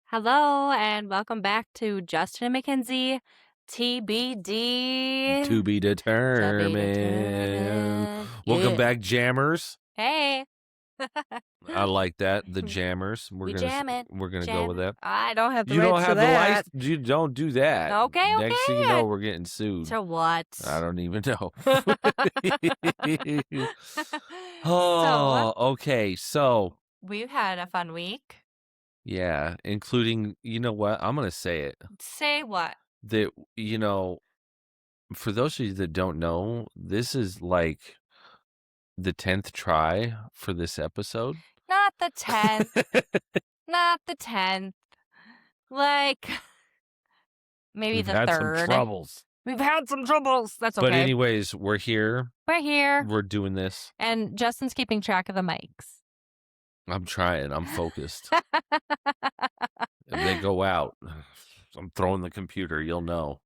Hello and welcome back to Justin and Mackenzie TBD. To be determined. Welcome Yeah. back, jammers. Hey. I like that. The jammers. We jamming. We're gonna go with that. I don't have the You don't rights to have the that. license. You don't do that. Okay. Next thing you know, we're getting sued. So what? I don't even know. So Okay. So we've had a fun week. yeah, including, you know what? I'm gonna say it. Say what? That, for those of you that don't know, this is like the 10th try for this episode. Not the 10th. Not the 10th. Like maybe We've the had 3rd. some troubles. We've had some troubles. That's okay. But anyways, we're here. We're here. We're doing this. And Justin's keeping track of the mics. I'm trying. I'm focused. If they go out, I'm throwing the computer. You'll know.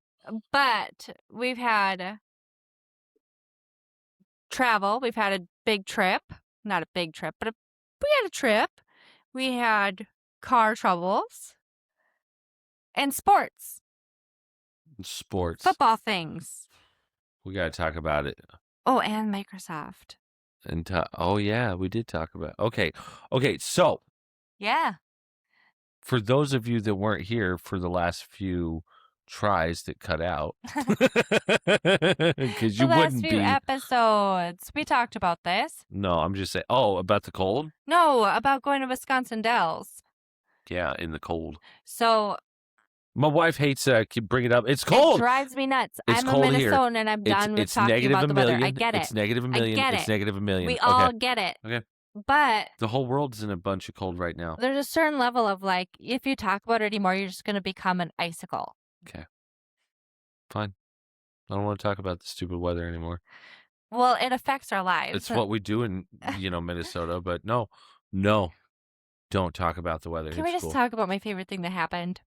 But we've had travel. We've had a big trip. Not a big trip, but we had a trip. We had car troubles. And sports. Sports. Football things. We got to talk about it. Oh, and Microsoft. And oh, yeah, we did talk about it. Okay, so. Yeah. For those of you that weren't here for the last few tries that cut out. Because you wouldn't be. The last few episodes. We talked about this. No, I'm just saying. Oh, about the cold? No, about going to Wisconsin Dells. Yeah, in the cold. So. My wife hates keep bringing it up. It's cold. It drives me nuts. It's I'm cold a Minnesotan here. and I'm done with talking negative about the million. weather. I get it. It's negative a million. I get it's it. negative a million. We all get it. Okay. But the whole world's in a bunch of cold right now. There's a certain level of like, if you talk about it anymore, you're just going to become an icicle. Okay. Fine. I don't want to talk about the stupid weather anymore. Well, it affects our lives. It's what we do in, Minnesota, but no, don't talk about the weather. Can we just talk about my favorite thing that happened?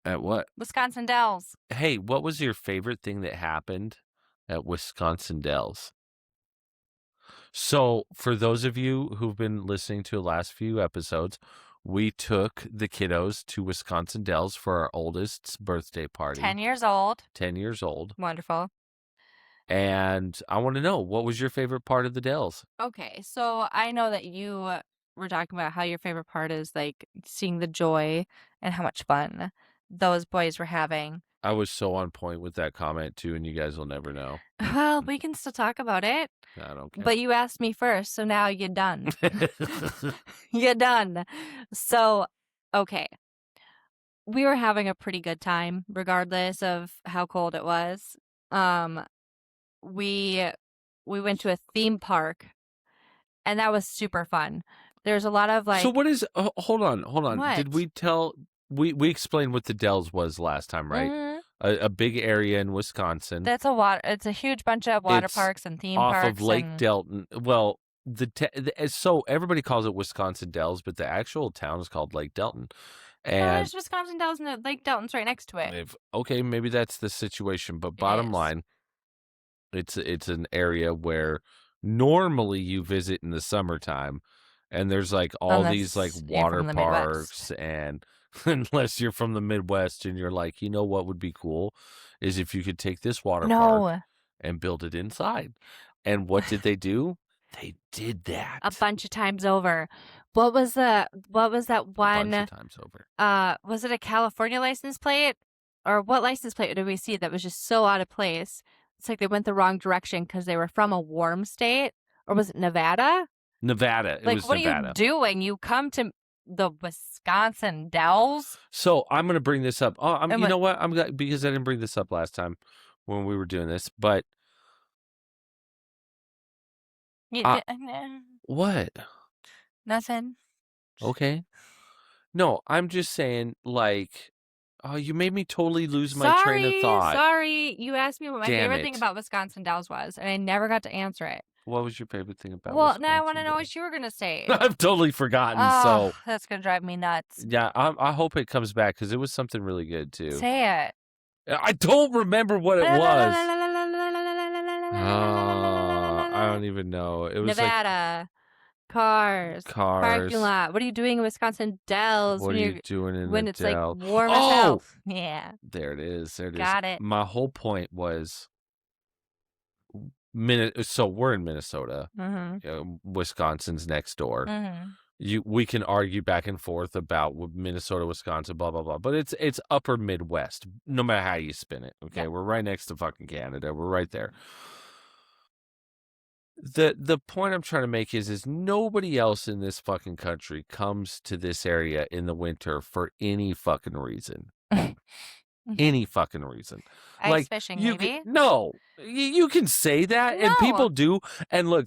At what? Wisconsin Dells. Hey, what was your favorite thing that happened at Wisconsin Dells? So, for those of you who've been listening to the last few episodes, we took the kiddos to Wisconsin Dells for our oldest's birthday party. 10 years old. 10 years old. Wonderful. And I want to know, what was your favorite part of the Dells? Okay, so I know that you were talking about how your favorite part is like seeing the joy and how much fun those boys were having. I was so on point with that comment too, and you guys will never know. Well, we can still talk about it. I don't care. But you asked me first, so now you're done. You're done. So, okay. We were having a pretty good time, regardless of how cold it was. We went to a theme park, and that was super fun. There's a lot of like. So what is? Hold on. What? Did we tell? We explained what the Dells was last time, right? Mm-hmm. A big area in Wisconsin. That's it's a huge bunch of water parks and theme parks. Off of Lake Delton. Well, so everybody calls it Wisconsin Dells, but the actual town is called Lake Delton. And there's Wisconsin Dells and Lake Delton's right next to it. Okay, maybe that's the situation, but bottom line, it's an area where normally you visit in the summertime, and there's like all these like water parks and. Unless you're from the Midwest and you're like, you know what would be cool is if you could take this water park and build it inside. And what did they do? They did that a bunch of times over. What was that one? A bunch of times over. Was it a California license plate, or what license plate did we see that was just so out of place? It's like they went the wrong direction because they were from a warm state, or was it Nevada? Nevada. Like, what are you doing? You come to the Wisconsin Dells. So I'm going to bring this up. Oh, you know what? I'm glad because I didn't bring this up last time when we were doing this. But what? Nothing. Okay. No, I'm just saying. Like, you made me totally lose my train of thought. Sorry, you asked me what my favorite thing about Wisconsin Dells was, and I never got to answer it. What was your favorite thing about Wisconsin now I want to know what you were going to say. I've totally forgotten, so... That's going to drive me nuts. Yeah, I hope it comes back, because it was something really good, too. Say it. I don't remember what it was. I don't even know. It was Nevada. Cars. Parking lot. What are you doing in Wisconsin Dells What are you doing in when the it's Dell? like warm as hell? Yeah. There it is. There it is. Got it. My whole point was so we're in Minnesota. Wisconsin's next door. We can argue back and forth about Minnesota, Wisconsin, blah blah blah, but it's upper Midwest, no matter how you spin it. Okay, we're right next to fucking Canada. We're right there. The point I'm trying to make is nobody else in this fucking country comes to this area in the winter for any fucking reason. Any fucking reason. Ice fishing, maybe? No. You can say that, and people do. And look,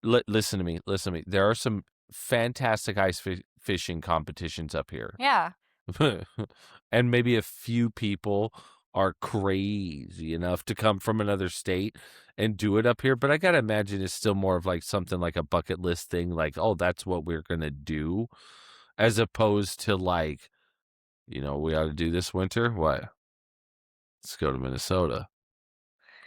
listen to me. There are some fantastic ice fishing competitions up here. Yeah. And maybe a few people are crazy enough to come from another state and do it up here. But I got to imagine it's still more of like something like a bucket list thing. Like, oh, that's what we're going to do. As opposed to like, we ought to do this winter. What? Let's go to Minnesota.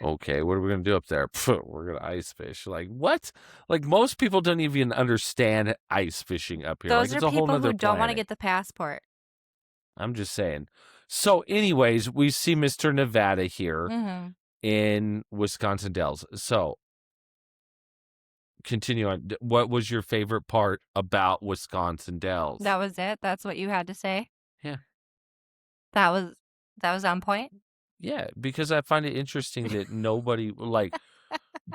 Okay, what are we going to do up there? We're going to ice fish. Like, what? Like, most people don't even understand ice fishing up here. Those like, are people who don't want to get the passport. I'm just saying. So, anyways, we see Mr. Nevada here in Wisconsin Dells. So, continue on. What was your favorite part about Wisconsin Dells? That was it? That's what you had to say? Yeah. That was on point? Yeah, because I find it interesting that nobody, like,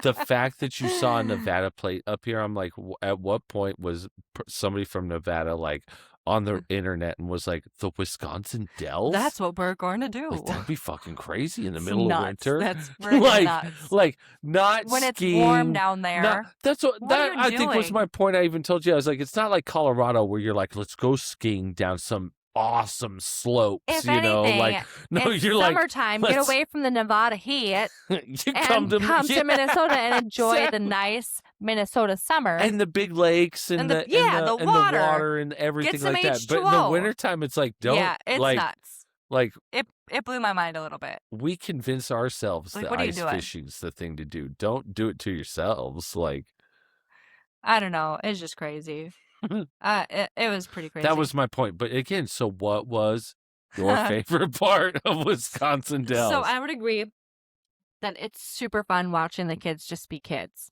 the fact that you saw a Nevada plate up here, I'm like, at what point was somebody from Nevada, like, on the internet and was like, the Wisconsin Dells? That's what we're going to do. Like, that'd be fucking crazy in the middle of winter. That's really nuts. Like, not when skiing. It's warm down there. That's what I think was my point. I even told you, I was like, it's not like Colorado where you're like, let's go skiing down some awesome slopes, if anything, like, no, it's you're summertime, get away from the Nevada heat come to Minnesota and enjoy the nice Minnesota summer and the big lakes and the water and everything like that. But in the wintertime, it's like, it's like, nuts. Like, it blew my mind a little bit. We convince ourselves that ice fishing's the thing to do. Don't do it to yourselves. Like, I don't know. It's just crazy. It was pretty crazy. That was my point. But again, so what was your favorite part of Wisconsin Dells? So I would agree that it's super fun watching the kids just be kids.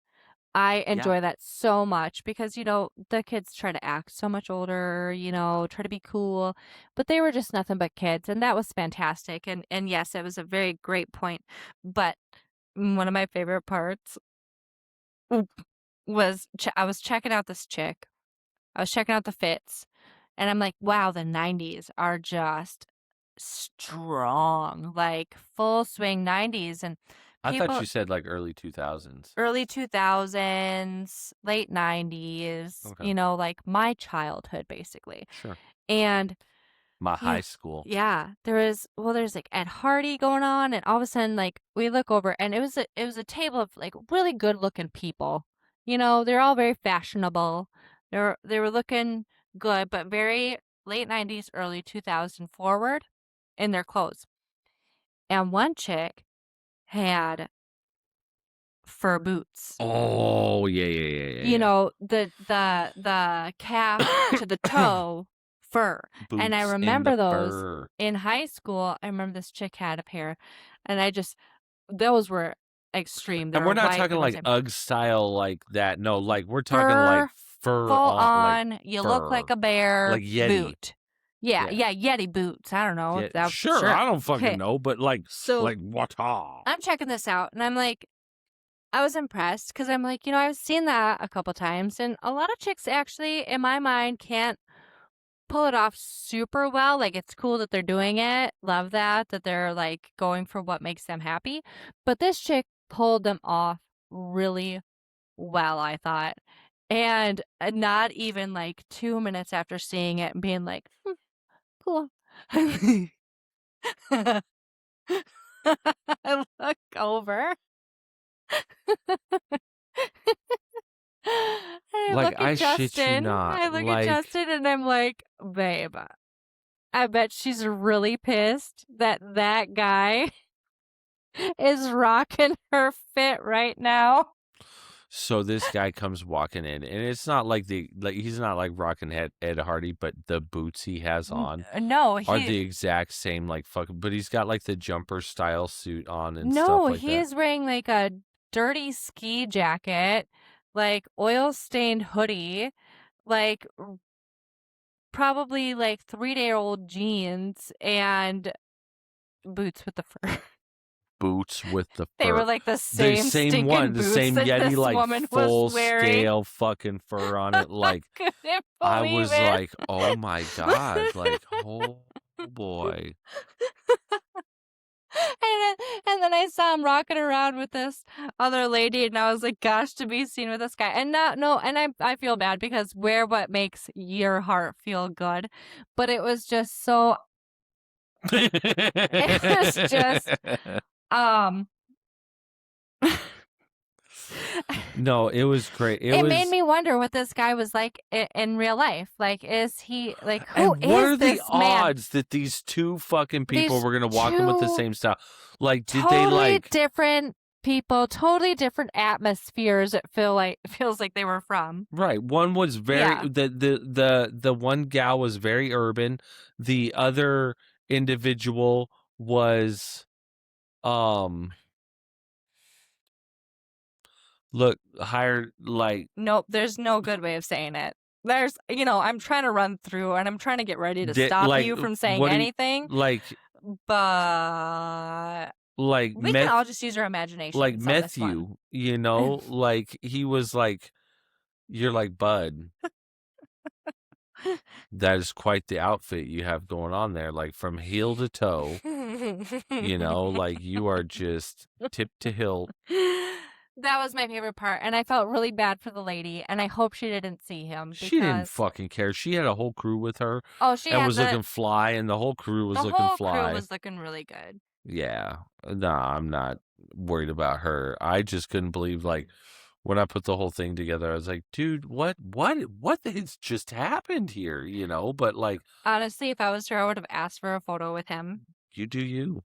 I enjoy that so much because, the kids try to act so much older, try to be cool, but they were just nothing but kids. And that was fantastic. And yes, it was a very great point. But one of my favorite parts was I was checking out this chick. I was checking out the fits, and I'm like, wow, the 90s are just strong, like full swing 90s. And I thought you said like early 2000s. Early 2000s, late 90s, like my childhood, basically. Sure. And my high school. Yeah. There's like Ed Hardy going on, and all of a sudden, like, we look over, and it was a table of like really good looking people. They're all very fashionable. They were looking good, but very late 90s, early 2000 forward in their clothes. And one chick had fur boots. Oh, yeah. The calf to the toe fur. Boots and I remember those fur. In high school. I remember this chick had a pair, and those were extreme. And we're not talking like Ugg style like that. No, like we're talking like fur full on. Like you fur. Look like a bear. Like Yeti. Boot. Yeah, Yeti boots. I don't know. Yeah, sure, I don't fucking know, but like, what? I'm checking this out, and I'm like, I was impressed because I'm like, I've seen that a couple times, and a lot of chicks actually, in my mind, can't pull it off super well. Like, it's cool that they're doing it. Love that they're like going for what makes them happy. But this chick pulled them off really well, I thought. And not even like 2 minutes after seeing it and being like, cool. I look over. I shit you not. I look at Justin and I'm like, babe, I bet she's really pissed that guy is rocking her fit right now. So this guy comes walking in, and it's not like he's not like rocking Ed Hardy, but the boots he has on No, are the exact same, like fucking. But he's got like the jumper style suit on and stuff like that. he is wearing like a dirty ski jacket, like oil stained hoodie, like probably like 3-day-old jeans and boots with the fur. Boots with the fur. They were like the same stinking one, boots the same that Yeti, this like woman full was wearing. scale fucking fur on it. Like I was it. like, oh my god, like oh boy. And then I saw him rocking around with this other lady, and I was like, gosh, to be seen with this guy. And I feel bad because wear what makes your heart feel good. But it was just so it was just no, it was great. It made me wonder what this guy was like in real life. Like, is he like who and what is are this the man? odds that these two fucking people were gonna walk in with the same style? Like, did totally they like different people, totally different atmospheres? It feels like they were from. Right. One was very the one gal was very urban. The other individual was look higher, like nope, there's no good way of saying it. There's I'm trying to run through and I'm trying to get ready to stop you from saying anything. But we can all just use our imagination. Like Matthew, like he was like, you're like Bud. That is quite the outfit you have going on there, like from heel to toe. Like you are just tip to hilt. That was my favorite part, and I felt really bad for the lady, and I hope she didn't see him. She didn't fucking care. She had a whole crew with her. Oh, she was looking fly, and the whole crew was looking fly. The whole crew was looking really good. Yeah. Nah, I'm not worried about her. I just couldn't believe, like, when I put the whole thing together, I was like, dude, what has just happened here? But like, honestly, if I was her, I would have asked for a photo with him. You do you.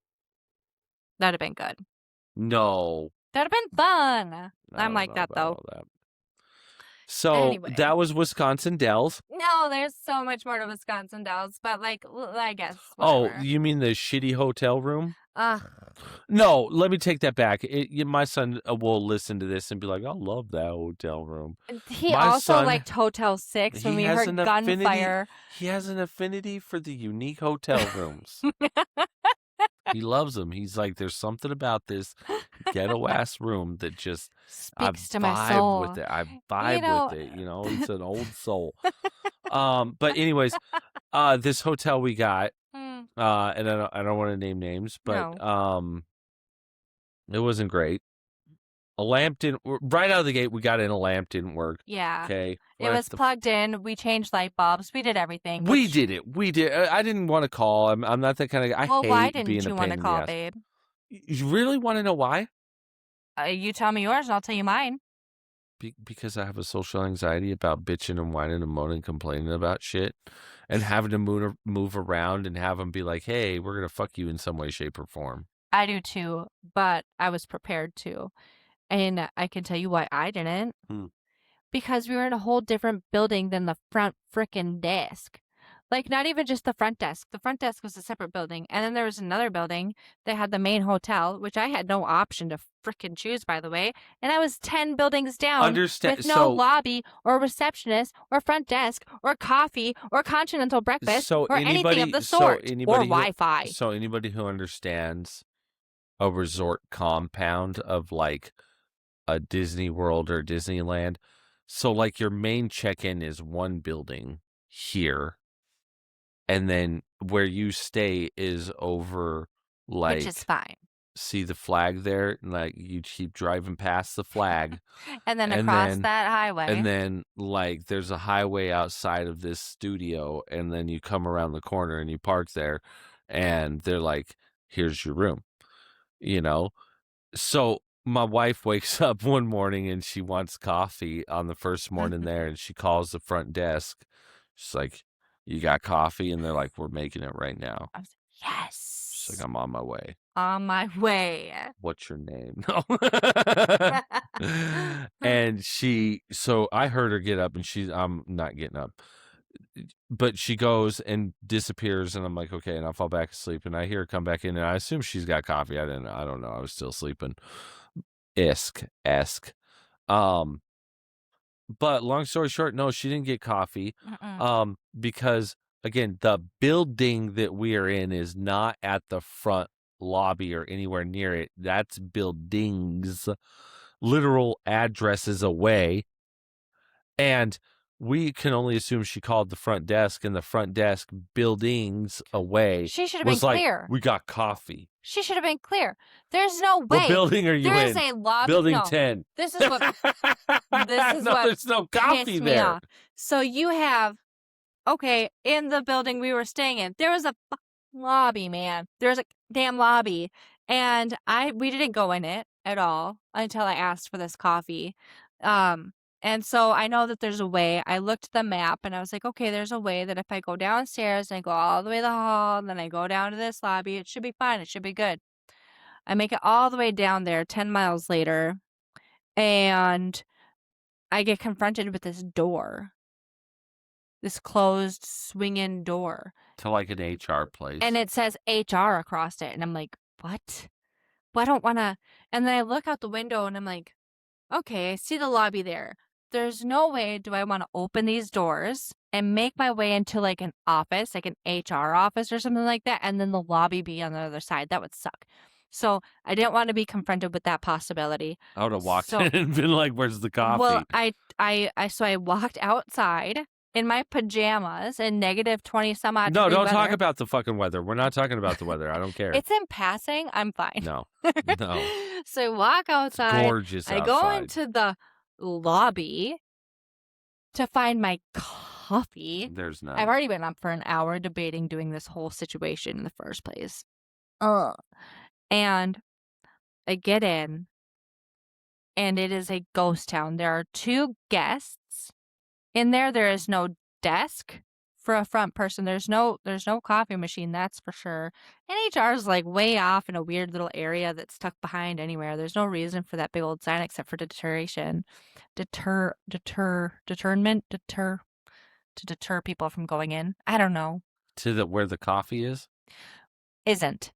That'd have been good. No. That'd have been fun. I'm like that though. So anyway. That was Wisconsin Dells. No, there's so much more to Wisconsin Dells, but like, I guess. Whatever. Oh, you mean the shitty hotel room? No, let me take that back. My son will listen to this and be like, I love that hotel room. He also liked Hotel 6 when we heard gunfire. He has an affinity for the unique hotel rooms. He loves them. He's like, there's something about this ghetto-ass room that just speaks to my soul. With it. I vibe with it. It's an old soul. But anyways, this hotel we got, and I don't want to name names, but it wasn't great. A lamp didn't. Right out of the gate, we got in. A lamp didn't work. Yeah. Okay. It was plugged in. We changed light bulbs. We did everything. We did it. We did. I didn't want to call. I'm not that kind of guy. Why didn't you want to call, babe? You really want to know why? You tell me yours, and I'll tell you mine. Because I have a social anxiety about bitching and whining and moaning, complaining about shit, and having to move around and have them be like, "Hey, we're gonna fuck you in some way, shape, or form." I do too, but I was prepared to. And I can tell you why I didn't. Because we were in a whole different building than the front frickin' desk. Like, not even just the front desk. The front desk was a separate building. And then there was another building that had the main hotel, which I had no option to frickin' choose, by the way. And I was 10 buildings down with no lobby or receptionist or front desk or coffee or continental breakfast or anything of the sort. Or Wi-Fi. So anybody who understands a resort compound of, like, a Disney World or Disneyland. So, like, your main check-in is one building here, and then where you stay is over, like... Which is fine. See the flag there? Like, you keep driving past the flag. and then across that highway. And then, like, there's a highway outside of this studio, and then you come around the corner and you park there, and they're like, here's your room. So... My wife wakes up one morning and she wants coffee on the first morning there, and she calls the front desk. She's like, you got coffee? And they're like, we're making it right now. I was like, yes. She's like, I'm on my way. On my way. What's your name? No. And so I heard her get up, and I'm not getting up, but she goes and disappears, and I'm like, okay, and I fall back asleep, and I hear her come back in, and I assume she's got coffee. I don't know. I was still sleeping. Esque. But long story short, no, she didn't get coffee. Because again, the building that we are in is not at the front lobby or anywhere near it. That's buildings, literal addresses away. And we can only assume she called the front desk, and the front desk buildings away She should have was been like, clear. we got coffee. She should have been clear. There's no way. What building are you in? There's a lobby. Building no, 10. This is what. This is what. There's no coffee pissed me there. off. So you have, okay, in the building we were staying in, there was a lobby, man. There's a damn lobby, and we didn't go in it at all until I asked for this coffee. And so I know that there's a way. I looked at the map, and I was like, okay, there's a way that if I go downstairs and I go all the way to the hall, and then I go down to this lobby, it should be fine. It should be good. I make it all the way down there 10 miles later, and I get confronted with this door. This closed swing-in door. To like an HR place. And it says HR across it. And I'm like, what? Well, I don't want to. And then I look out the window, and I'm like, okay, I see the lobby there. There's no way do I want to open these doors and make my way into like an office, like an HR office or something like that, and then the lobby be on the other side. That would suck. So I didn't want to be confronted with that possibility. I would have walked in and been like, where's the coffee? Well, I walked outside in my pajamas in negative 20 some odd. No, don't weather. talk about the fucking weather. We're not talking about the weather. I don't care. It's in passing. I'm fine. No. So I walk outside. It's gorgeous outside. I go into the lobby to find my coffee. There's none. I've already been up for an hour debating doing this whole situation in the first place. And I get in, and it is a ghost town. There are 2 guests in there. There is no desk for a front person. There's no coffee machine, that's for sure. And HR is like way off in a weird little area that's tucked behind anywhere. There's no reason for that big old sign except for deterrent, to deter people from going in. I don't know. To where the coffee is? Isn't.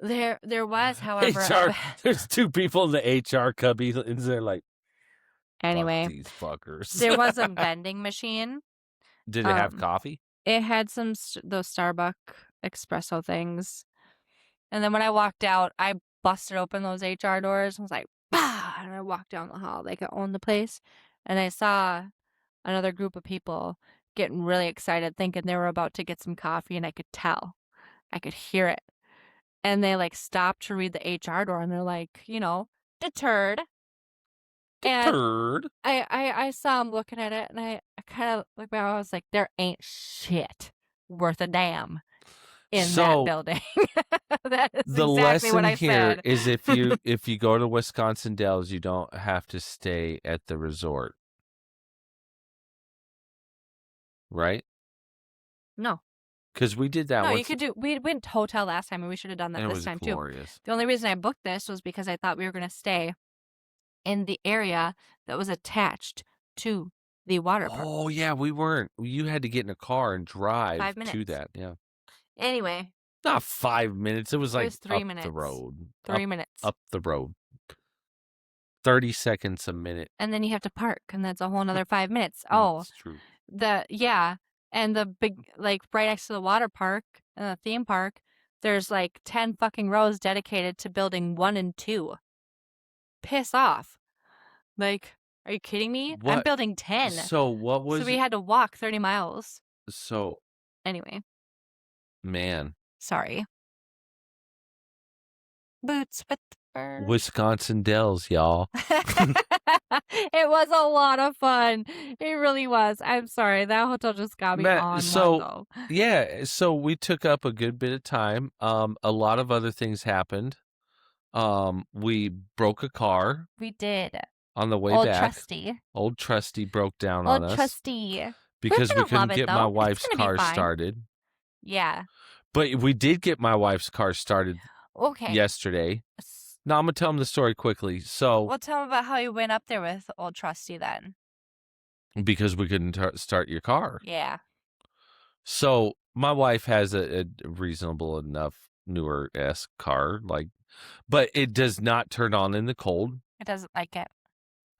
There was, however, HR, there's 2 people in the HR cubby, and they're like, anyway, fuck these fuckers. There was a vending machine. Did it have coffee? It had some those Starbucks espresso things. And then when I walked out, I busted open those HR doors and was like, bah! And I walked down the hall like I owned the place. And I saw another group of people getting really excited, thinking they were about to get some coffee, and I could tell. I could hear it. And they like stopped to read the HR door, and they're like, deterred. Deterred. And I saw them looking at it, and I kind of looked back. I was like, there ain't shit worth a damn in that building. That is the exactly what I lesson here said. is if you go to Wisconsin Dells, you don't have to stay at the resort, right? No. Because we did that. No, you could do. We went to hotel last time, and we should have done that this time glorious. too. The only reason I booked this was because I thought we were going to stay in the area that was attached to the water park. Oh yeah, we weren't. You had to get in a car and drive 5 minutes to that. Yeah. Anyway. Not 5 minutes. It was like 3 up minutes. the road. 3 minutes. Up the road. 30 seconds a minute. And then you have to park, and that's a whole another 5 minutes. That's true. And the big, like, right next to the water park and the theme park, there's like 10 fucking rows dedicated to building 1 and 2. Piss off. Like, are you kidding me? What? I'm building 10. So what was? So we had to walk 30 miles. So. Anyway. Man. Sorry. Boots with fur. Wisconsin Dells, y'all. It was a lot of fun. It really was. I'm sorry. That hotel just got me on one, though. Yeah, so we took up a good bit of time. A lot of other things happened. We broke a car. We did. On the way Old back. Trusty. Old Trusty broke down on us. Old Trusty. Because we couldn't get my wife's car started. Yeah. But we did get my wife's car started Okay. yesterday. No, I'm going to tell them the story quickly. So, Well, tell them about how you went up there with old Trusty then. because we couldn't start your car. Yeah. So, my wife has a reasonable enough newer-esque car, but it does not turn on in the cold. It doesn't like it.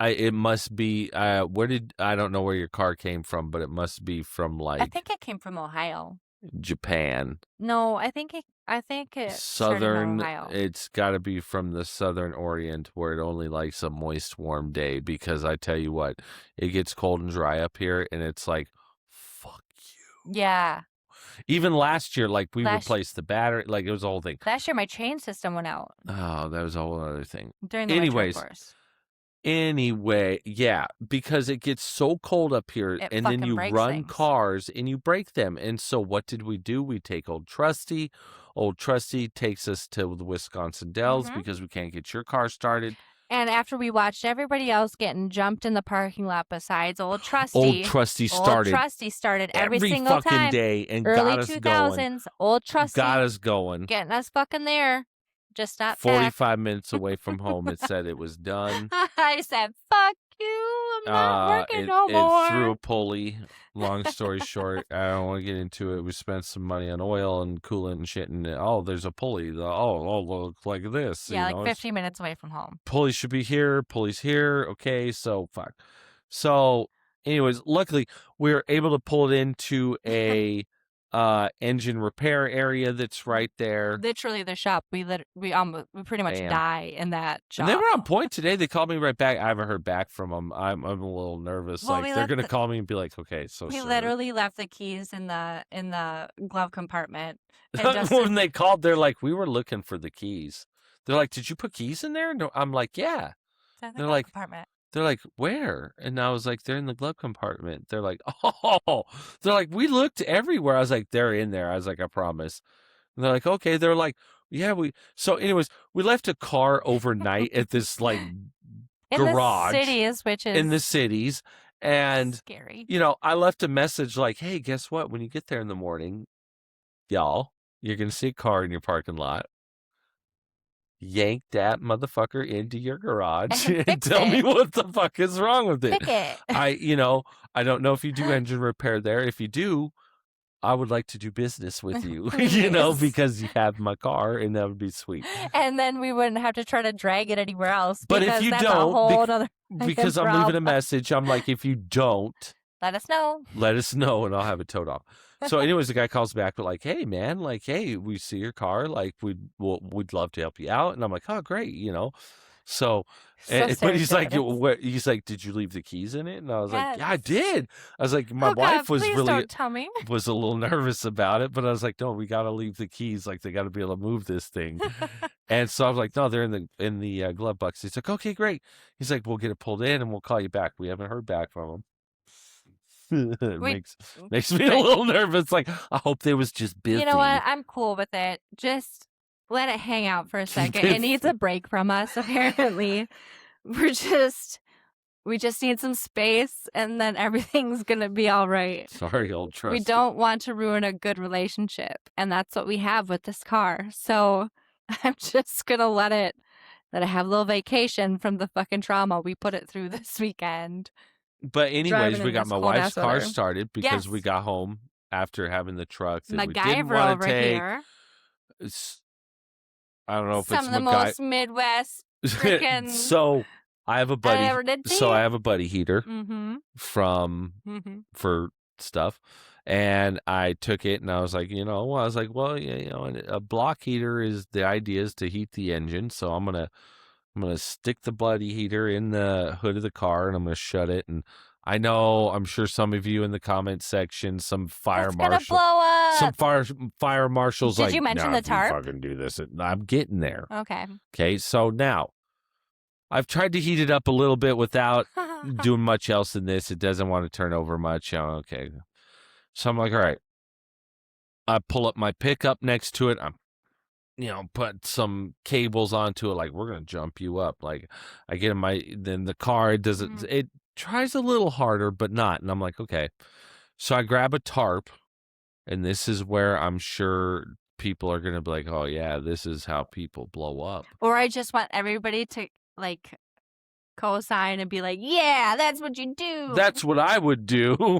It must be, I don't know where your car came from, but it must be from I think it came from Ohio. Japan. No, I think it started in Ohio. It's got to be from the Southern Orient where it only likes a moist, warm day, because I tell you what, it gets cold and dry up here, and it's like, fuck you. Yeah. Even last year, we replaced the battery, it was a whole thing. Last year, my chain system went out. Oh, that was a whole other thing. During the winter, of course. Anyway, yeah, because it gets so cold up here, and then you run cars and you break them. And so what did we do? We take old Trusty. Old Trusty takes us to the Wisconsin Dells because we can't get your car started. And after we watched everybody else getting jumped in the parking lot besides old Trusty. Old Trusty started every single fucking time. day and early got us 2000s, going. Old Trusty got us going. Getting us fucking there. Just not 45 minutes away from home. It said it was done. I said, fuck you. I'm not working no more. It threw a pulley. Long story short, I don't want to get into it. We spent some money on oil and coolant and shit. And there's a pulley. Look like this. Yeah, 15 minutes away from home. Pulley should be here. Pulley's here. Okay, so fuck. So, anyways, luckily we were able to pull it into a engine repair area that's right there. Literally the shop. We pretty much die in that shop. And they were on point today. They called me right back. I haven't heard back from them. I'm a little nervous. Well, they're gonna call me and be like, "Okay, so." We literally left the keys in the glove compartment. When they called, they're like, "We were looking for the keys." They're like, "Did you put keys in there?" No, I'm like, "Yeah." They're like, compartment. They're like, "Where?" And I was like, "They're in the glove compartment." They're like, "Oh." They're like, "We looked everywhere." I was like, "They're in there." I was like, "I promise." And they're like, "Okay." They're like, "Yeah, we." So, anyways, we left a car overnight at this garage in the cities, and scary. I left a message like, "Hey, guess what? When you get there in the morning, y'all, you're gonna see a car in your parking lot. Yank that motherfucker into your garage and tell me what the fuck is wrong with it." Pick it. I don't know if you do engine repair there. If you do, I would like to do business with you, because you have my car, and that would be sweet. And then we wouldn't have to try to drag it anywhere else. But if you don't, because I'm leaving a message, I'm like, if you don't, let us know. Let us know, and I'll have it towed off. So, anyways, the guy calls back, but like, "Hey, man, hey, we see your car. We'd love to help you out." And I'm like, "Oh, great, So, but he's like, he's like, "Did you leave the keys in it?" And I was like, "Yeah, I did." I was like, my wife was was a little nervous about it, but I was like, "No, we got to leave the keys. They got to be able to move this thing." And so I was like, "No, they're in the glove box." He's like, "Okay, great." He's like, "We'll get it pulled in and we'll call you back." We haven't heard back from him. It makes me a little nervous. I hope they was just busy. You know what? I'm cool with it. Just let it hang out for a second. It needs a break from us, apparently. We just need some space, and then everything's gonna be all right. Sorry, old Trusty. We don't want to ruin a good relationship, and that's what we have with this car. So I'm just gonna let it have a little vacation from the fucking trauma we put it through this weekend. But anyways, we got my wife's car started because we got home after having the truck that we didn't want to take. Here. I don't know if some of the most Midwest freaking. So I have a buddy. I have a buddy heater for stuff, and I took it and I was like, a block heater is the idea is to heat the engine, so I'm gonna stick the buddy heater in the hood of the car, and I'm gonna shut it. And I'm sure some of you in the comment section, some fire marshal, some fire marshals. Did you mention the tarp? Fucking do this. I'm getting there. Okay. So now I've tried to heat it up a little bit without doing much else than this. It doesn't want to turn over much. Okay. So I'm like, all right. I pull up my pickup next to it. I'm put some cables onto it. We're going to jump you up. I get in then the car, it doesn't, it tries a little harder, but not. And I'm like, okay. So I grab a tarp, and this is where I'm sure people are going to be like, oh, yeah, this is how people blow up. Or I just want everybody to, like, co-sign and be like, yeah, that's what you do. That's what I would do.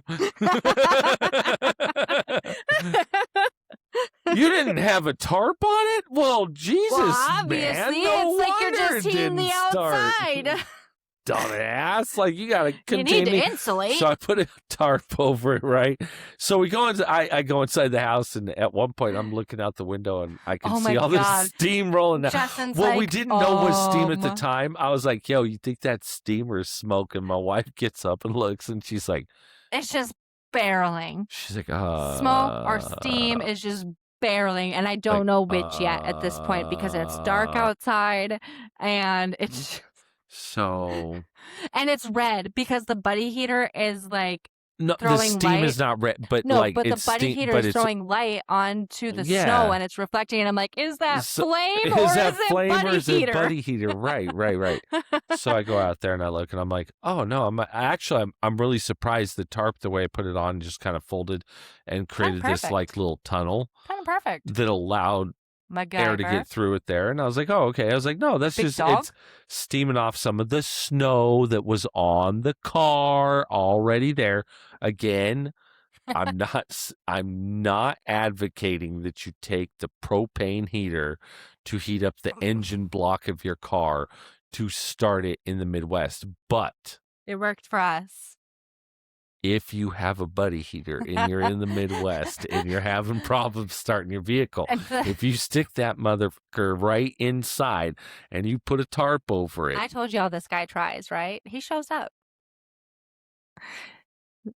You didn't have a tarp on it? Well, Jesus, well, obviously, man. No it's like you're just heating the outside. Dumbass. Like, you got to contain You need to insulate. So I put a tarp over it, right? So we go into, I go inside the house, and at one point I'm looking out the window and I can see all this steam rolling out. Justin's what we didn't know was steam at the time. I was like, yo, you think that's steamer smoke? And my wife gets up and looks, and she's like, it's just barreling. She's like, smoke or steam is just barreling, and I don't know which yet at this point because it's dark outside and it's so, and it's red because the buddy heater is like no, throwing the steam light. is not red, but no, like but it's the buddy heater is throwing light onto the snow and it's reflecting. And I'm like, is that flame or is it buddy heater? Right. So I go out there and I look and I'm like, oh no, I'm really surprised the tarp, the way I put it on, just kind of folded and created this like little tunnel, kind of perfect, that allowed air to get through it there. And I was like, oh, okay. I was like, no, that's it's steaming off some of the snow that was on the car already there. Again, I'm not advocating that you take the propane heater to heat up the engine block of your car to start it in the Midwest, but it worked for us. If you have a buddy heater and you're in the Midwest and you're having problems starting your vehicle, if you stick that motherfucker right inside and you put a tarp over it. I told you how this guy tries, right? He shows up.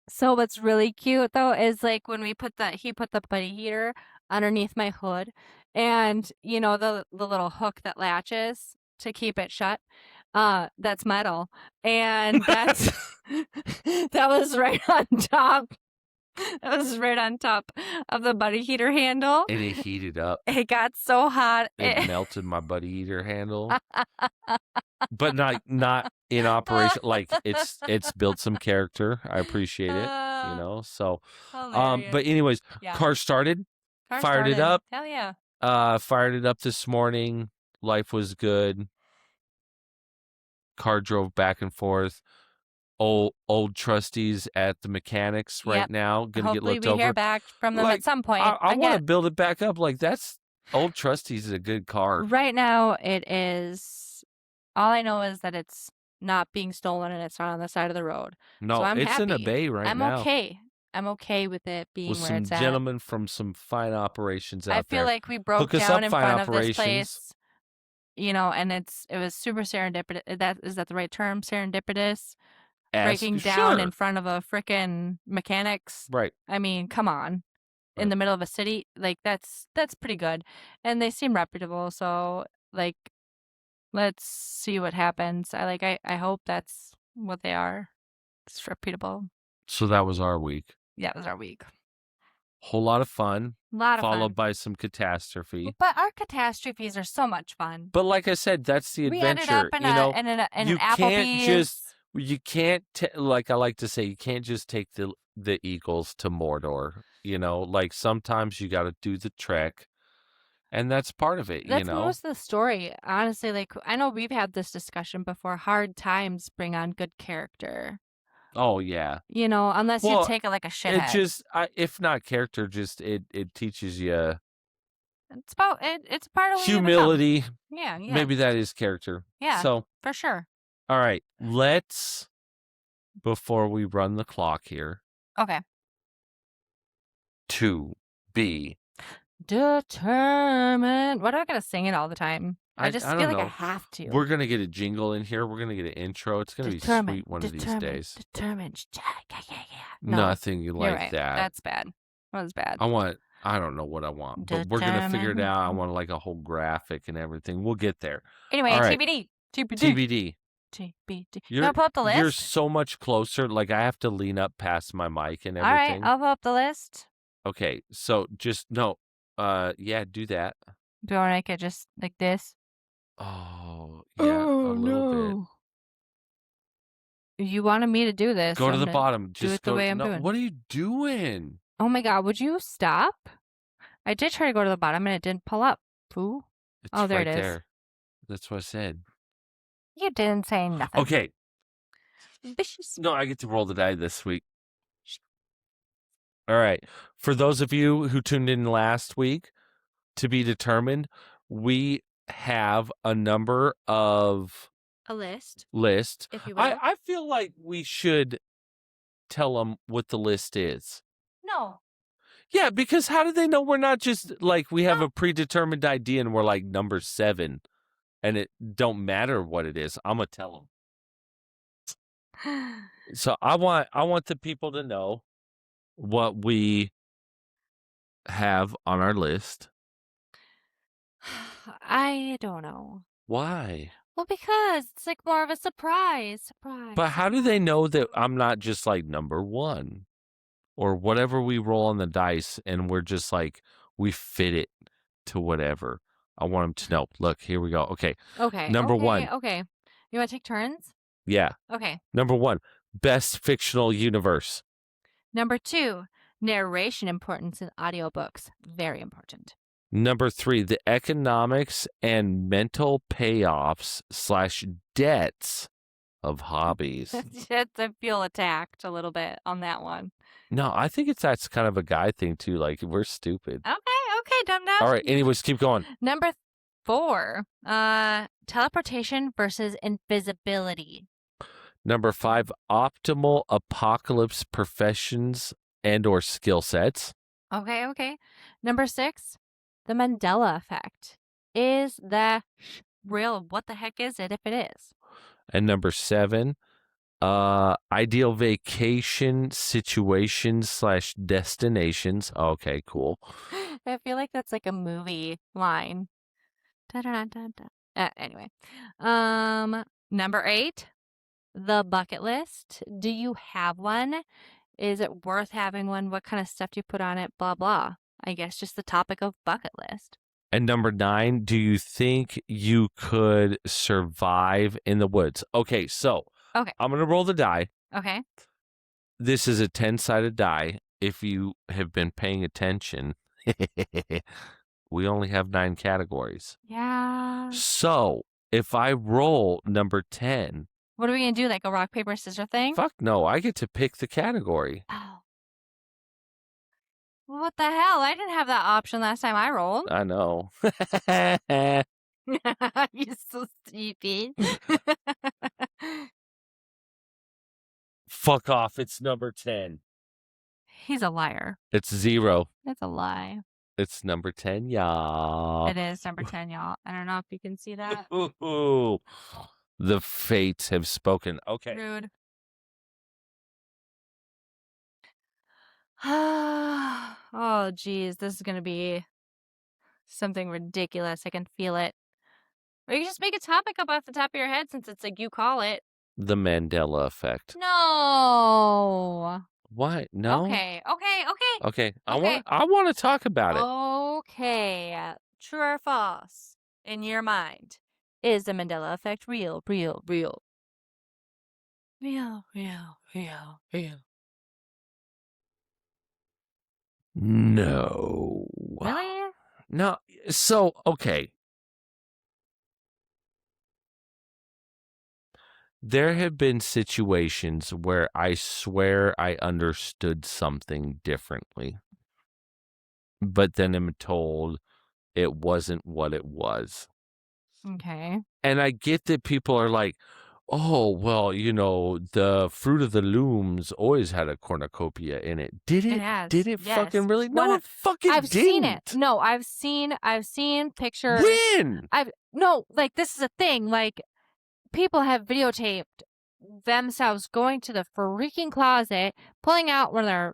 So what's really cute though is like when he put the buddy heater underneath my hood, and you know the little hook that latches to keep it shut. That's metal, and that's that was right on top. That was right on top of the buddy heater handle, and it heated up. It got so hot it melted my buddy heater handle, but not in operation. Like it's built some character. I appreciate it, you know. So, but anyways, car started, fired it up. Hell yeah! Fired it up this morning. Life was good. Car drove back and forth. Old trustees at the mechanics right now. Gonna Hopefully get looked over. we hear back from them at some point. I want to build it back up. Like that's old trustees is a good car. Right now it is. All I know is that it's not being stolen and it's not on the side of the road. No, so it's happy. in a bay right now. I'm okay with it being with where it's at. Some gentlemen from some fine operations out there. I feel like we broke down in front of this place. You know, and it was super serendipitous. Is that the right term? Serendipitous. Breaking down in front of a frickin' mechanics. Right. I mean, come on. In the middle of a city, like that's pretty good. And they seem reputable, so like let's see what happens. I hope that's what they are. It's reputable. So that was our week. Yeah, it was our week. Whole lot of fun. Followed by some catastrophe. But our catastrophes are so much fun. But like I said, that's the adventure. We ended up in an Applebee's. You can't like I like to say, you can't just take the Eagles to Mordor. You know, like sometimes you got to do the trek, and that's part of it. That's you know, most of the story. Honestly, like I know we've had this discussion before. Hard times bring on good character. Oh yeah. You know, unless you take it like a shithead. It just, if not character, just it teaches you. It's about it. It's part of humility. Yeah. Maybe that is character. Yeah. So for sure. All right, before we run the clock here. Okay. To be determined. Why do I gotta sing it all the time? I just feel like I have to. We're gonna get a jingle in here. We're gonna get an intro. It's gonna be sweet one of these days. Determined. Yeah. Nothing like right. that. That's bad. That was bad. I don't know what I want, but we're gonna figure it out. I want like a whole graphic and everything. We'll get there. Anyway, right. TBD. Now pull up the list. You're so much closer. Like I have to lean up past my mic and everything. All right, I'll pull up the list. Okay, so just no. Yeah, do that. Do I want to make it just like this? Oh, yeah, a little bit. You wanted me to do this. Go to the bottom. Just do it the way I'm doing. What are you doing? Oh my God, would you stop? I did try to go to the bottom and it didn't pull up. Pooh. It's There right it is. there. That's what I said. You didn't say nothing. Okay. Vicious. No, I get to roll the die this week. All right. For those of you who tuned in last week, to be determined, we have a number of a list, if you will. I feel like we should tell them what the list is. No. Yeah, because how do they know we're not just like we have a predetermined idea and we're like number 7 and it don't matter what it is. I'm going to tell them. So I want the people to know what we have on our list. I don't know. Why? Well, because it's like more of a surprise. But how do they know that I'm not just like number 1 or whatever we roll on the dice and we're just like, we fit it to whatever? I want them to know. Look, here we go. Okay. Number 1. Okay. You want to take turns? Yeah. Okay. Number 1, best fictional universe. Number 2, narration importance in audiobooks. Very important. Number 3, the economics and mental payoffs / debts of hobbies. I feel attacked a little bit on that one. No, I think that's kind of a guy thing too. Like, we're stupid. Okay, dum-dum. All right, anyways, keep going. Number 4, teleportation versus invisibility. Number 5, optimal apocalypse professions and or skill sets. Okay. Number 6, the Mandela Effect. Is that real? What the heck is it if it is? And number 7, ideal vacation situations / destinations. Okay, cool. I feel like that's like a movie line. Anyway. Number 8, the bucket list. Do you have one? Is it worth having one? What kind of stuff do you put on it? Blah, blah. I guess just the topic of bucket list. And number 9, do you think you could survive in the woods? Okay, so Okay. I'm going to roll the die. Okay. This is a 10-sided die. If you have been paying attention, we only have 9 categories. Yeah. So if I roll number 10. What are we going to do? Like a rock, paper, scissors thing? Fuck no. I get to pick the category. Oh. What the hell? I didn't have that option last time I rolled. I know. You're so stupid. Fuck off. It's number 10. He's a liar. It's 0. That's a lie. It's number 10, y'all. It is number 10, y'all. I don't know if you can see that. Ooh. The fates have spoken. Okay. Rude. Oh, geez. This is going to be something ridiculous. I can feel it. Or you can just make a topic up off the top of your head since it's like you call it. The Mandela Effect. No. Why? No? Okay. I want to talk about it. Okay. True or false, in your mind, is the Mandela Effect real? Real. No. Really? No. So, okay. There have been situations where I swear I understood something differently, but then I'm told it wasn't what it was. Okay. And I get that people are like, oh, well, the Fruit of the Looms always had a cornucopia in it. Did it? It has. Did it yes. fucking really? No, it fucking I've didn't. seen it. No, I've seen pictures. When? This is a thing. Like, people have videotaped themselves going to the freaking closet, pulling out one of their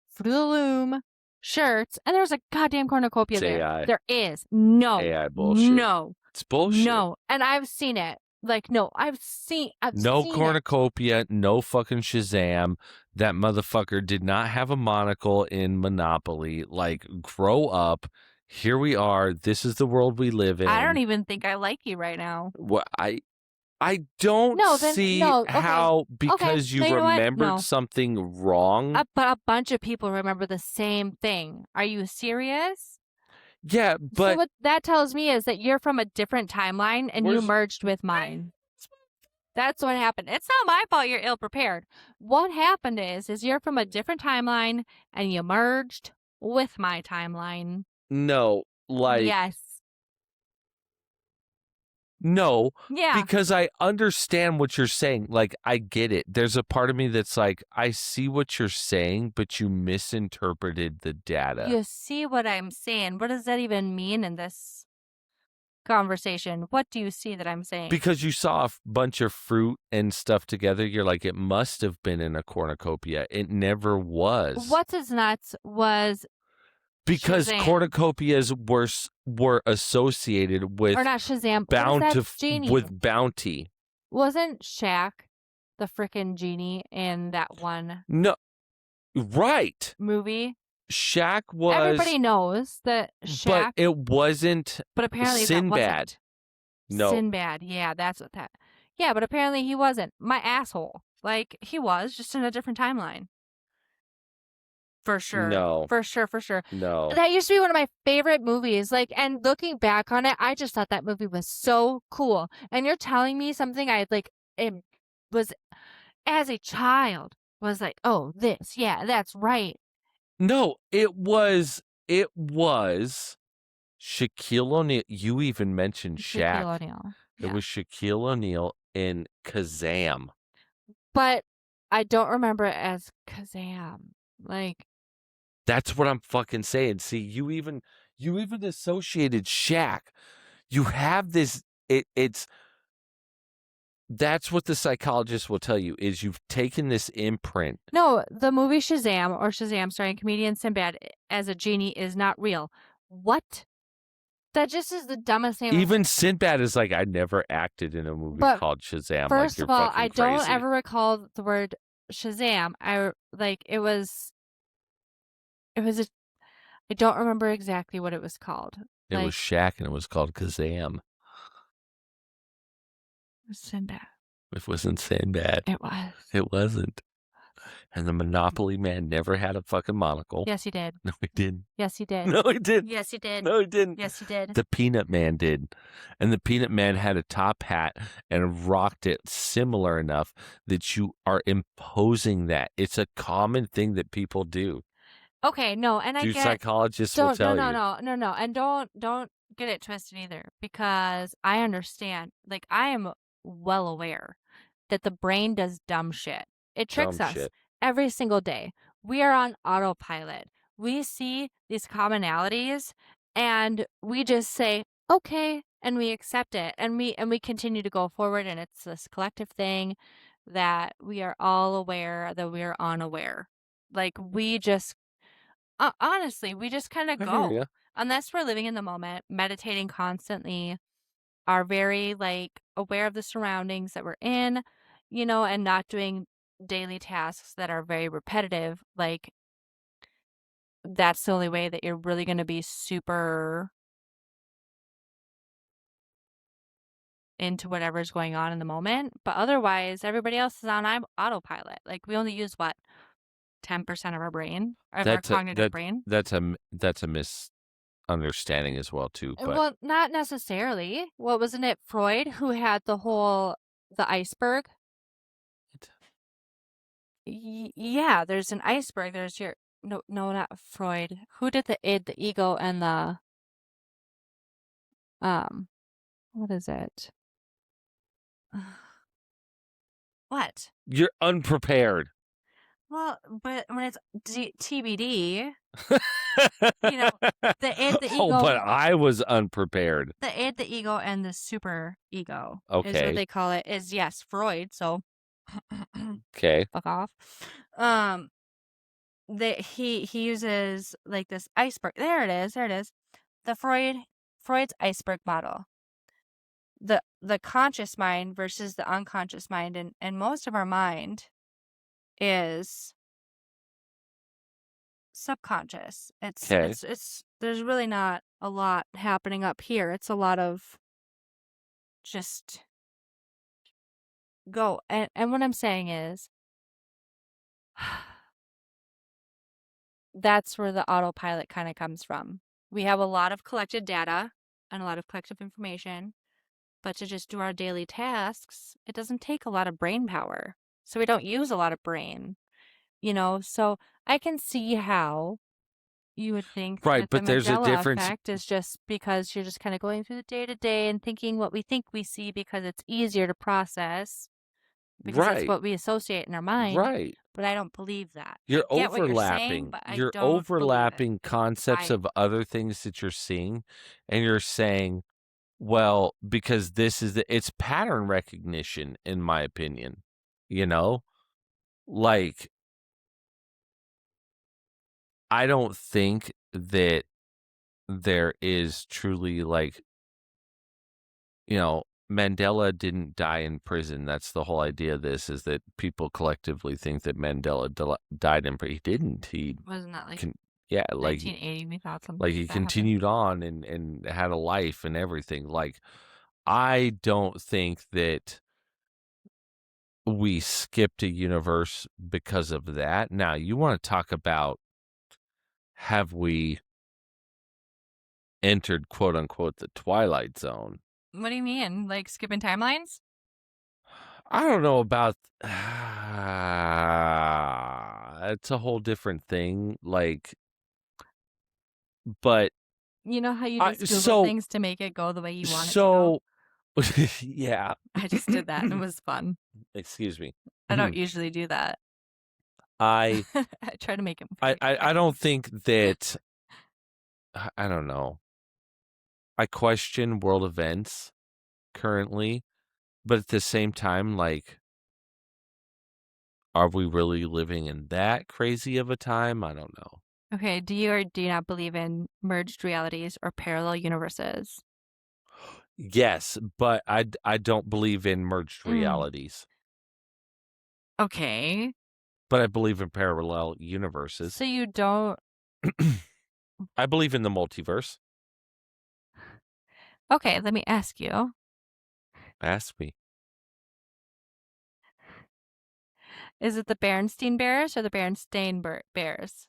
Fruit of the Loom shirts, and there's a goddamn cornucopia it's there. AI. There is. No. AI bullshit. No. It's bullshit. No. And I've seen it. Like, no, I've seen no seen cornucopia, it. No fucking Shazam. That motherfucker did not have a monocle in Monopoly. Like, grow up. Here we are. This is the world we live in. I don't even think I like you right now. Well, I don't see how, because you remembered something wrong. But a bunch of people remember the same thing. Are you serious? Yeah, So but what that tells me is that you're from a different timeline and you merged with mine. That's what happened. It's not my fault you're ill prepared. What happened is you're from a different timeline and you merged with my timeline. no, like Yes. no, Yeah. because I understand what you're saying. Like, I get it. There's a part of me that's like, I see what you're saying, but you misinterpreted the data. You see what I'm saying? What does that even mean in this conversation? What do you see that I'm saying? Because you saw a bunch of fruit and stuff together, you're like, it must have been in a cornucopia. It never was. What's His Nuts was because Shazam. cornucopias were associated with or not Shazam. What is that genie? with bounty. Wasn't Shaq the frickin' genie in that one No, right. movie? Shaq was. Everybody knows that Shaq, but it wasn't. but apparently Sinbad. that wasn't. No. Sinbad, yeah, that's what that. Yeah, but apparently he wasn't. My asshole. Like, he was, just in a different timeline. For sure. No. For sure, for sure. No. That used to be one of my favorite movies. Like, and looking back on it, I just thought that movie was so cool. And you're telling me something I like, it was, as a child, was like, oh, this, yeah, that's right. No, it was Shaquille O'Neal. You even mentioned Shaq. Shaquille O'Neal. It was Shaquille O'Neal in Kazam. But I don't remember it as Kazam. Like, that's what I'm fucking saying. See, you even associated Shaq. You have this. It's. That's what the psychologist will tell you is you've taken this imprint. No, the movie Shazam starring comedian Sinbad as a genie is not real. What? That just is the dumbest name. Even Sinbad is like, I never acted in a movie called Shazam. First like, of all, I crazy. don't ever recall the word Shazam. I don't remember exactly what it was called. It was Shaq and it was called Kazam. Sinbad. It wasn't Sinbad. It was. It wasn't. And the Monopoly man never had a fucking monocle. Yes, he did. No, he didn't. Yes, he did. No, he didn't. Yes, he did. No, he didn't. Yes, he did. The Peanut Man did. And the Peanut Man had a top hat and rocked it similar enough that you are imposing that. It's a common thing that people do. Okay, no, and I get psychologists will tell you. No, and don't get it twisted either, because I understand. Like, I am well aware that the brain does dumb shit. It tricks us every single day. We are on autopilot. We see these commonalities and we just say, okay, and we accept it, and we continue to go forward, and it's this collective thing that we are all aware that we are unaware. Like, we just honestly, we just kind of go. Unless we're living in the moment, meditating constantly, are very, like, aware of the surroundings that we're in, and not doing daily tasks that are very repetitive. Like, that's the only way that you're really going to be super into whatever's going on in the moment. But otherwise, everybody else is on autopilot. Like, we only use, 10% of our brain, of our cognitive brain. That's a misunderstanding as well, too. But. Well, not necessarily. Well, wasn't it Freud who had the iceberg? Yeah, there's an iceberg. There's no, not Freud. Who did the id, the ego, and the what is it? What? You're unprepared. Well, but when it's TBD, the id, the ego. Oh, but I was unprepared. The id, the ego, and the super ego. Okay. Is what they call it. Is, yes, Freud. So. Okay. Fuck off. He uses, like, this iceberg. There it is. The Freud's iceberg model. The conscious mind versus the unconscious mind, and most of our mind is subconscious. It's there's really not a lot happening up here. It's a lot of just go. And what I'm saying is, that's where the autopilot kind of comes from. We have a lot of collected data and a lot of collective information, but to just do our daily tasks, it doesn't take a lot of brain power. So we don't use a lot of brain, So I can see how you would think Right, that the but there's a Mandela difference. effect is just because you're just kind of going through the day to day and thinking what we think we see because it's easier to process because that's Right, what we associate in our mind. right. But I don't believe that. I You're get what you're saying, but I you're don't believe it. overlapping concepts of other things that you're seeing, and you're saying, well, because it's pattern recognition, in my opinion. You know, like I don't think that there is truly Mandela didn't die in prison. That's the whole idea of this, is that people collectively think that Mandela died in prison. He didn't. He Wasn't that like can, yeah, 1980? We thought something like like he that happened. continued on and had a life and everything. Like, I don't think that we skipped a universe because of that. Now, you want to talk about, have we entered, quote unquote, the Twilight Zone? What do you mean? Like skipping timelines? I don't know about it's a whole different thing. But You know how you I just Google so things to make it go the way you want it to go? so yeah. I just did that. It was fun. Excuse me. I don't usually do that. I I try to make it I very I don't think that I don't know. I question world events currently, but at the same time, are we really living in that crazy of a time? I don't know. Okay, do you or do you not believe in merged realities or parallel universes? Yes, but I don't believe in merged Mm, realities, okay. but I believe in parallel universes. So you don't. I believe in the multiverse. Okay, let me ask you. Ask me. Is it the Berenstain Bears or the Berenstain Bears?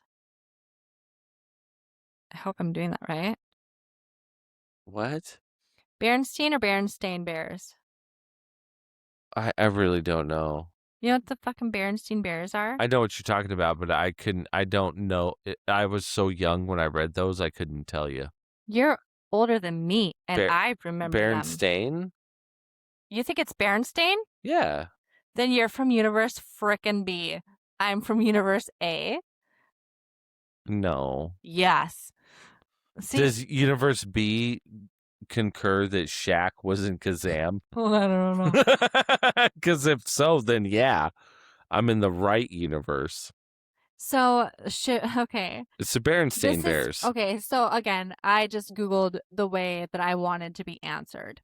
I hope I'm doing that right. What? Berenstain or Berenstain Bears? I really don't know. You know what the fucking Berenstain Bears are? I know what you're talking about, but I don't know. I was so young when I read those, I couldn't tell you. You're older than me, and Ber- I remember them. Berenstain? You think it's Berenstain? Yeah. Then you're from Universe Frickin' B. I'm from Universe A. No. Yes. See, Does Universe B concur that Shaq was in Kazam? well, I don't know. Because if so, then yeah, I'm in the right universe. So, okay. It's the Berenstain Bears. Okay, so again, I just Googled the way that I wanted to be answered.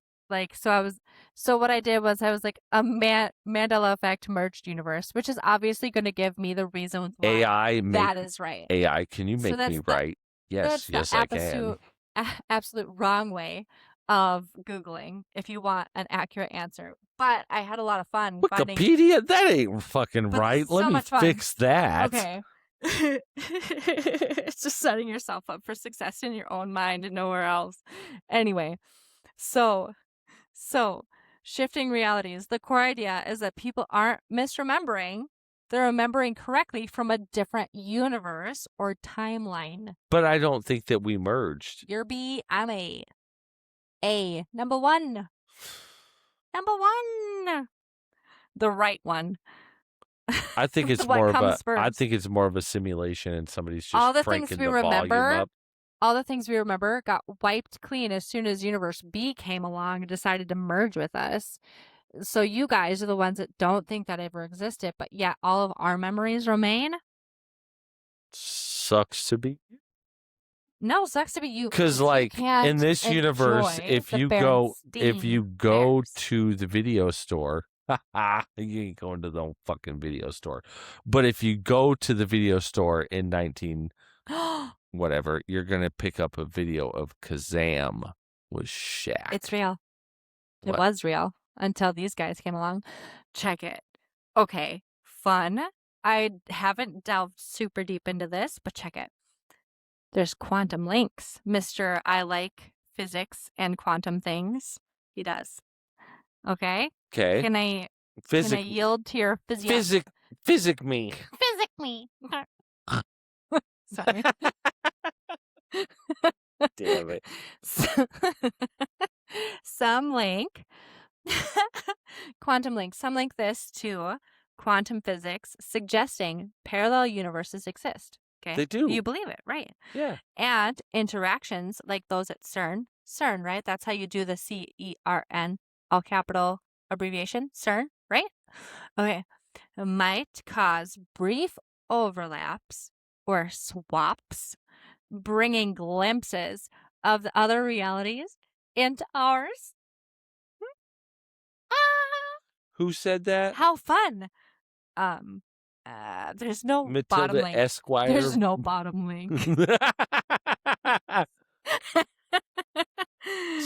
So what I did was I was like, a Mandela Effect merged universe, which is obviously going to give me the reasons why that is right. AI, can you So make me right? Yes, that's I can. the absolute wrong way of Googling if you want an accurate answer. But I had a lot of fun finding. Wikipedia? That ain't fucking But this right. is Let so me much fun. fix that. Okay. It's just setting yourself up for success in your own mind and nowhere else. Anyway, so shifting realities. The core idea is that people aren't misremembering. They're remembering correctly from a different universe or timeline. But I don't think that we merged. You're B, I'm A. A. Number one. Number one. The right one. I think it's What more of comes first? I think it's more of a simulation, and somebody's just All the cranking things we the remember, volume up. all the things we remember got wiped clean as soon as Universe B came along and decided to merge with us. So you guys are the ones that don't think that ever existed, but yet all of our memories remain. Sucks to be. No, sucks to be you. Because in this universe, if you go to the video store, you ain't going to the fucking video store. But if you go to the video store in 19 whatever, you're gonna pick up a video of Kazam with Shaq. It's real. What? It was real until these guys came along. Check it. Okay, fun. I haven't delved super deep into this, but check it. There's quantum links. Mr. I like physics and quantum things. He does. Okay? Okay. Can I yield to your physic me. Physic me. Sorry. Damn it. Some link quantum link. Some link this to quantum physics, suggesting parallel universes exist. Okay. They do. You believe it, right? Yeah. And interactions like those at CERN. CERN, right? That's how you do the CERN, all capital abbreviation. CERN, right? Okay. Might cause brief overlaps or swaps, bringing glimpses of the other realities into ours. Who said that? How fun. There's no Matilda bottom link. Esquire. There's no bottom link.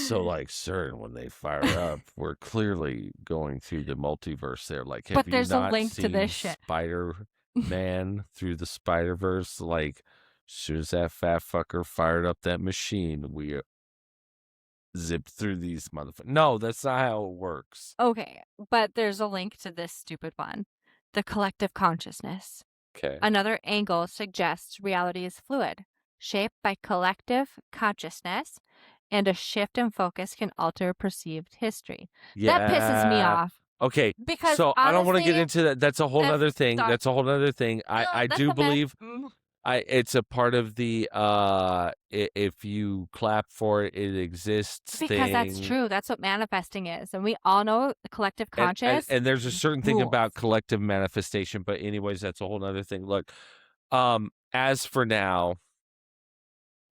So, like, CERN, when they fire up, we're clearly going through the multiverse there. Like, have but you there's not a link seen to this shit. Spider-Man through the Spider-Verse? Like, as soon as that fat fucker fired up that machine, we zipped through these motherfuckers. No, that's not how it works. Okay, but there's a link to this stupid one. The collective consciousness. Okay. Another angle suggests reality is fluid, shaped by collective consciousness, and a shift in focus can alter perceived history. Yeah. That pisses me off. Okay, Because so honestly, I don't want to get into that. That's a whole other thing. dark. That's a whole other thing. I do believe it's a part of the if you clap for it, it exists because thing. that's true. That's what manifesting is. And we all know the collective conscious. And there's a certain thing rules. about collective manifestation, but anyways, that's a whole other thing. Look, as for now,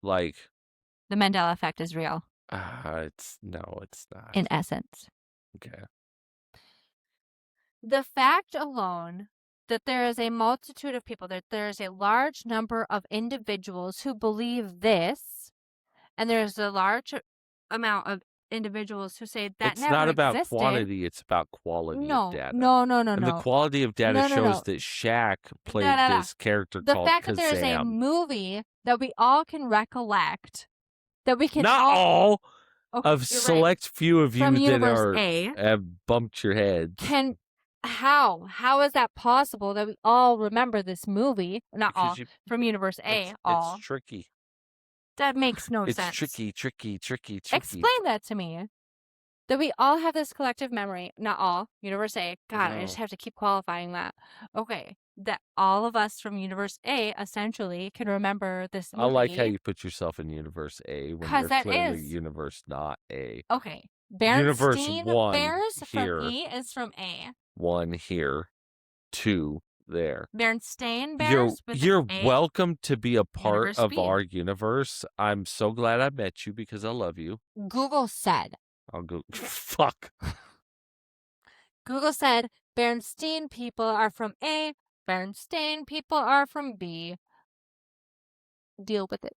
like the Mandela Effect is real. It's not. In essence. Okay. The fact alone that there is a multitude of people, that there is a large number of individuals who believe this, and there's a large amount of individuals who say that it's never not about existed. quantity, it's about quality of data. No. And the quality of data shows that Shaq played this character the called fact that there's a movie that we all can recollect, that we can all okay, of select few of you that have bumped your heads. How is that possible that we all remember this movie? Not because all from Universe A. It's tricky. That makes no sense. It's tricky. Explain that to me. That we all have this collective memory. Not all. Universe A. God, I just have to keep qualifying that. Okay. That all of us from Universe A essentially can remember this movie. I like how you put yourself in Universe A when you're clearly Universe not A. Okay. Universe 1 Bears here. From E is from A. 1 here. 2 there. Bernstein Bears. You're welcome to be a part of our universe. I'm so glad I met you because I love you. Google said. I'll go. Fuck. Google said Bernstein people are from A. Bernstein people are from B. Deal with it.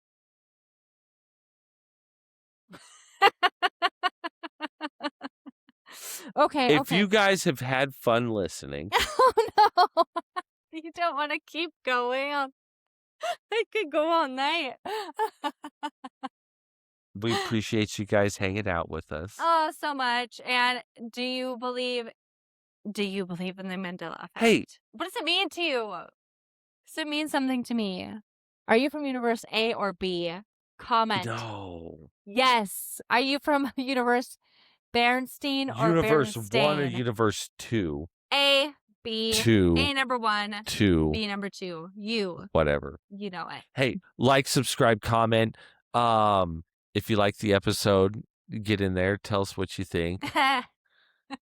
Okay. If you guys have had fun listening. Oh no. You don't want to keep going on. I could go all night. We appreciate you guys hanging out with us. Oh, so much. And do you believe in the Mandela Effect? Hey. What does it mean to you? Does it mean something to me? Are you from Universe A or B? Comment. No. Yes. Are you from Universe Bernstein or Universe Bernstein? 1 or Universe 2? A, B, 2. A number 1, 2. B number 2. You. Whatever. You know it. Hey, like, subscribe, comment. If you like the episode, get in there. Tell us what you think.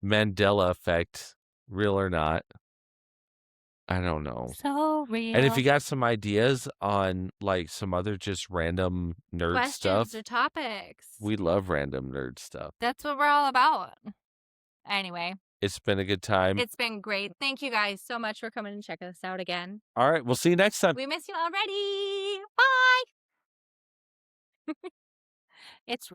Mandela Effect, real or not? I don't know. So real. And if you got some ideas on like some other just random nerd questions stuff or topics, we love random nerd stuff. That's what we're all about. Anyway, it's been a good time. It's been great. Thank you guys so much for coming and checking us out again. All right, we'll see you next time. We miss you already. Bye. It's